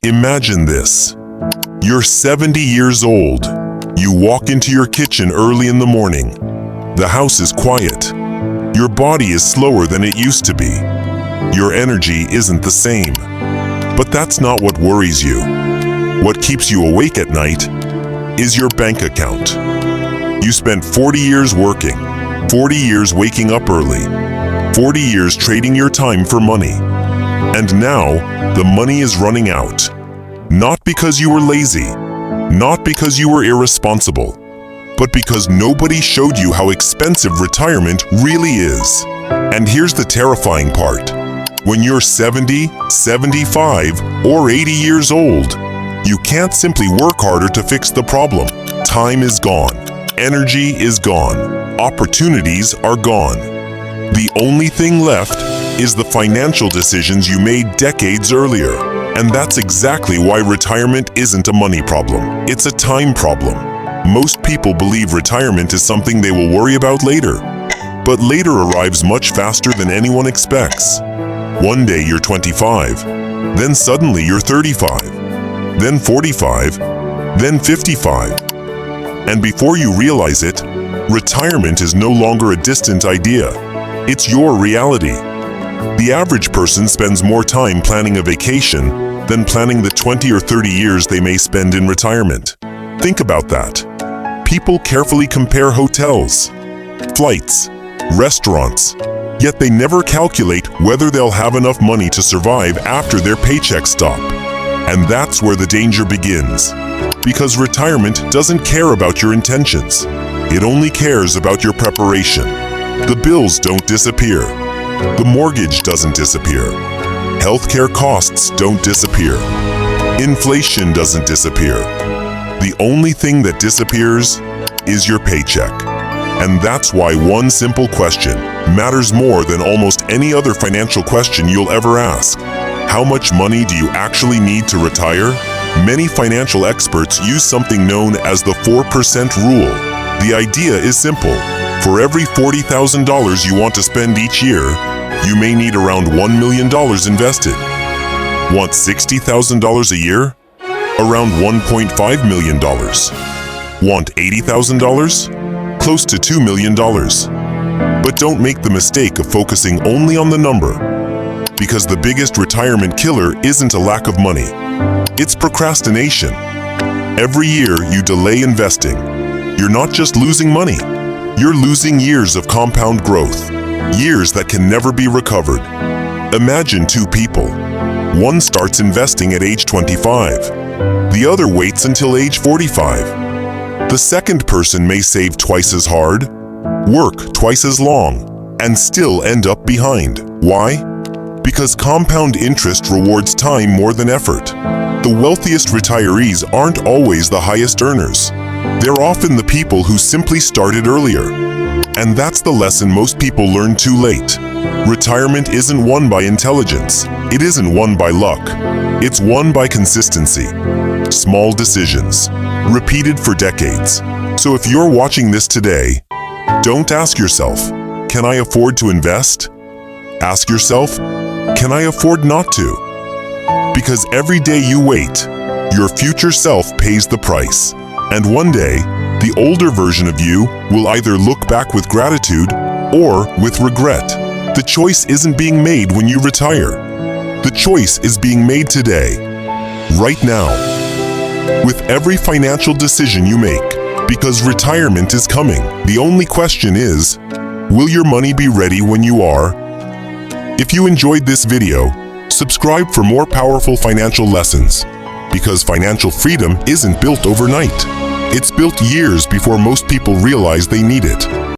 Imagine this. You're 70 years old. You walk into your kitchen early in the morning. The house is quiet. Your body is slower than it used to be. Your energy isn't the same. But that's not what worries you. What keeps you awake at night is your bank account. You spent 40 years working, 40 years waking up early, 40 years trading your time for money. And now, the money is running out. Not because you were lazy, not because you were irresponsible, but because nobody showed you how expensive retirement really is. And here's the terrifying part. When you're 70, 75, or 80 years old, you can't simply work harder to fix the problem. Time is gone. Energy is gone. Opportunities are gone. The only thing left is the financial decisions you made decades earlier. And that's exactly why retirement isn't a money problem. It's a time problem. Most people believe retirement is something they will worry about later. But later arrives much faster than anyone expects. One day you're 25, then suddenly you're 35, then 45, then 55. And before you realize it, retirement is no longer a distant idea. It's your reality. The average person spends more time planning a vacation than planning the 20 or 30 years they may spend in retirement. Think about that. People carefully compare hotels, flights, restaurants, yet they never calculate whether they'll have enough money to survive after their paycheck stop. And that's where the danger begins. Because retirement doesn't care about your intentions. It only cares about your preparation. The bills don't disappear. The mortgage doesn't disappear. Healthcare costs don't disappear. Inflation doesn't disappear. The only thing that disappears is your paycheck. And that's why one simple question matters more than almost any other financial question you'll ever ask. How much money do you actually need to retire? Many financial experts use something known as the 4% rule. The idea is simple. For every $40,000 you want to spend each year, you may need around $1 million invested. Want $60,000 a year? Around $1.5 million. Want $80,000? Close to $2 million. But don't make the mistake of focusing only on the number, because the biggest retirement killer isn't a lack of money. It's procrastination. Every year you delay investing. You're not just losing money. You're losing years of compound growth. Years that can never be recovered. Imagine two people. One starts investing at age 25. The other waits until age 45. The second person may save twice as hard, work twice as long, and still end up behind. Why? Because compound interest rewards time more than effort. The wealthiest retirees aren't always the highest earners. They're often the people who simply started earlier. And that's the lesson most people learn too late. Retirement isn't won by intelligence. It isn't won by luck. It's won by consistency. Small decisions, repeated for decades. So if you're watching this today, don't ask yourself, can I afford to invest? Ask yourself, can I afford not to? Because every day you wait, your future self pays the price. And one day, the older version of you will either look back with gratitude or with regret. The choice isn't being made when you retire. The choice is being made today, right now, with every financial decision you make, because retirement is coming. The only question is, will your money be ready when you are? If you enjoyed this video, subscribe for more powerful financial lessons, because financial freedom isn't built overnight. It's built years before most people realize they need it.